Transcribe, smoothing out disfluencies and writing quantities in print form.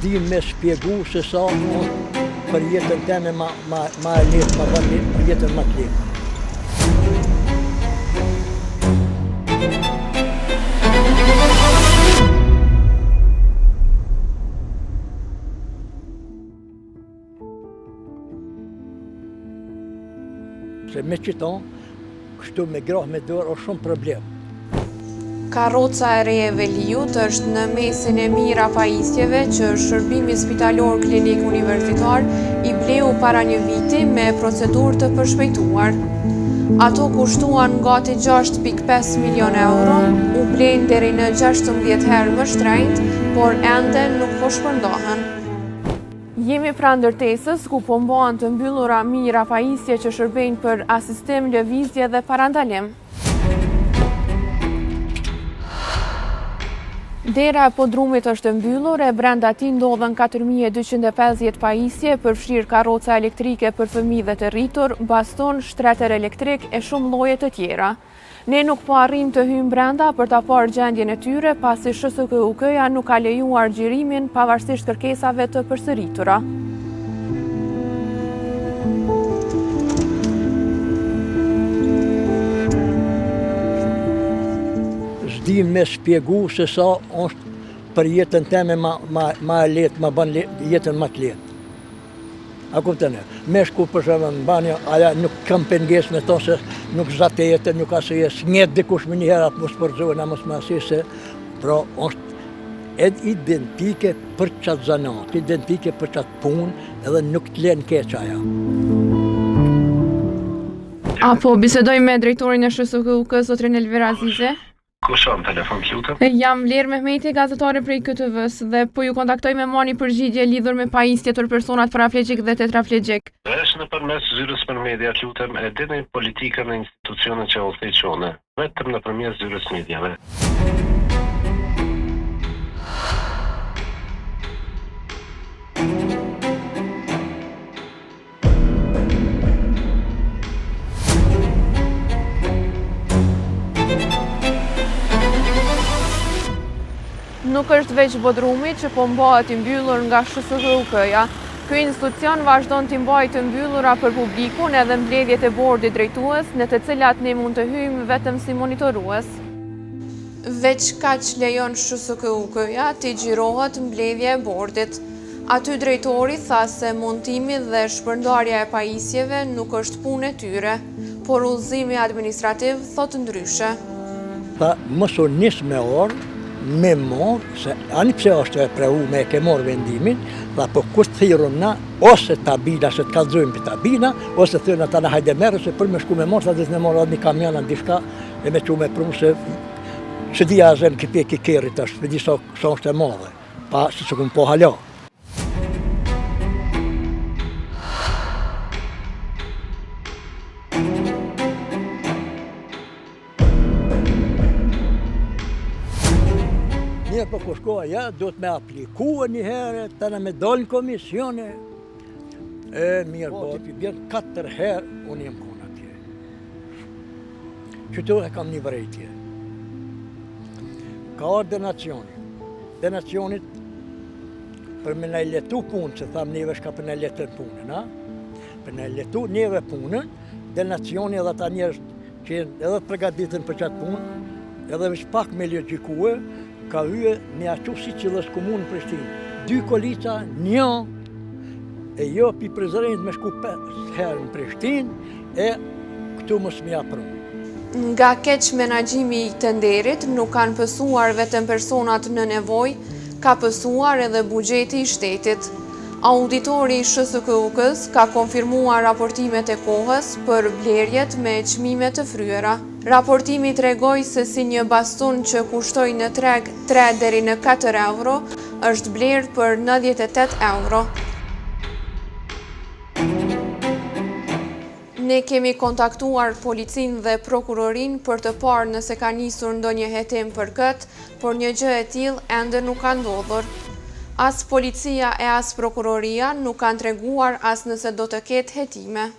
S'di me shpjegu se sa për jetën teme ma e lehtë, ma bën jetën ma të lehtë. Se me qiton, kështu me grah me dorë është shumë problem. Karroca e re e Veliut është në mesin e mira pajisjeve që shërbimi spitalor klinik universitar i bleu para një viti me procedurë të përshpejtuar. Ato kushtuan gati 6.5 milion euro, u blen deri në 16 herë më shtrenjtë, por ende nuk po shpërndahen. Jemi pranë ndërtesës ku po mbahen të mbyllura mira pajisje që shërbejnë për asistim, lëvizje dhe parandalim. Dera e podrumit është mbyllur e brenda tij ndodhen 4250 pajisje, përfshirë karroca elektrike për fëmijë dhe të rritur, baston, shtreter elektrik e shumë lloje të tjera. Ne nuk po arrim të hyjmë brenda për ta parë gjendjen e tyre, pasi SHSKUK-ja nuk ka lejuar xhirimin pavarësisht kërkesave të përsëritura. S'di me shpjegu se sa është për jetën teme ma e lehtë, ma bën jetën ma të lehtë. A kuptone? Me shku për shembull në banjo, aja nuk kam pengesë me to se nuk zate jetën, nuk asë s'njet dikush me njëherë atë mos përzohen, a mos më asë se, pra është identike për qatë zanat, identike për qatë punë, edhe nuk të len keq aja. Apo bisedoj me drejtorin e SHSKUK, zotrin Elvira Azize. Kush on telefon, lutem? Jam Vlerë Mehmeti, gazetare prej KTV-s dhe po ju kontaktoj me marrni përgjigje lidhur me pajisje për personat paraplegjik dhe tetraplegjik. Është nëpërmes zyrës për media, lutem, e dini politikën e institucionet që udhëheqone, vetëm nëpërmes zyrës mediave. Nuk është veç bodrumi që po mbahet i mbyllur nga SHSKUK-ja. Ky institucion vazhdon të mbajë të mbyllura për publikun edhe mbledhjet e bordit drejtues, në të cilat ne mund të hyjmë vetëm si monitorues. Veç kaq lejon SHSKUK-ja të xhirohet mbledhja e bordit. Aty drejtori tha se montimi dhe shpërndarja e pajisjeve nuk është punë e tyre, por udhëzimi administrativ thotë ndryshe. Tha mos u nis me orë, me morë, se ani pse është e prehu me ke morë vendimin, dhe po kur të thirëm na, ose tabina, se të kalzojmë për tabina, ose të thirëm ata na hajde merë, se për me shku me morë, sa dhe të me morë adë një kamjana në dishka, e me që me prumë, se që di a zënë këpje kikerit është, për di sa është e madhe, pa se që këmë po hala. Një për kushkoha, ja, do të me aplikua një herë, të në me dalë në komisione. Mirë, po, të bjerë 4 herë, unë jem kona atje. Qëtu e kam një vërejtje. Ka orë denacioni. Denacionit, për me në letu punë, që thamë neve shka për në letën punën, a? Për në letu neve punën, denacioni edhe ta njerës që edhe të pregaditën për qatë punë, edhe vish pak me logjikue, ka hyje me aqo si qëllës komunë në Prishtinë. 2 kolica, 1, e jo pi prezërejnë me shku 5 herë në Prishtinë, e këtu mos me aprunë. Nga keq menaxhimi i tenderit nuk kanë pësuar vetëm personat në nevojë, ka pësuar edhe buxheti i shtetit. Auditori i SHSKUK-s ka konfirmuar raportimet e kohës për blerjet me çmime të fryera. Raportimi tregoi se si një baston që kushtoi në treg 3 deri në 4 euro, është blerë për 98 euro. Ne kemi kontaktuar policinë dhe prokurorin për të parë nëse ka nisur ndonjë hetim për këtë, por një gjë e tillë ende nuk ka ndodhur. As policia e as prokuroria nuk kanë treguar as nëse do të ketë hetime.